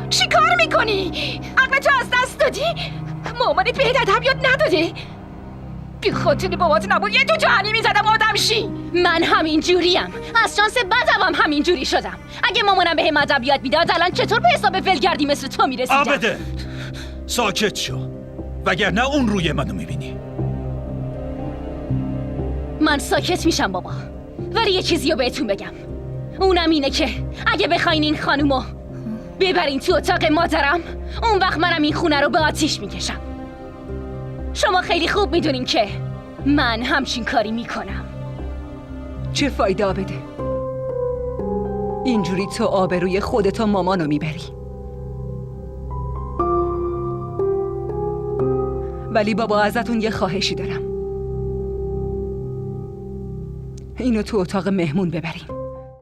چی کار میکنی؟ عقل تو از دست دادی؟ مامانت بهت ادبیات نداده؟ بی خاطر بابات نبود یه تو جهنی میزدم آدم شی. من همین جوریم، از شانس بدم هم همین جوری شدم. اگه مامانم بهم ادبیات میداد الان چطور به حساب ولگردی مثل تو میرسیدم؟ عابده ساکت شو وگرنه اون روی منو میبینی. من ساکت میشم بابا، ولی یه چیزی رو بهتون بگم. اونم اینه که اگه بخواین این خانومو ببرین تو اتاق مادرم، اون وقت منم این خونه رو به آتیش میکشم. شما خیلی خوب میدونین که من همچین کاری میکنم. چه فایده عابده؟ اینجوری تو آبروی خودت و مامانو میبری. ولی بابا ازتون یه خواهشی دارم. اینو تو اتاق مهمون ببرین.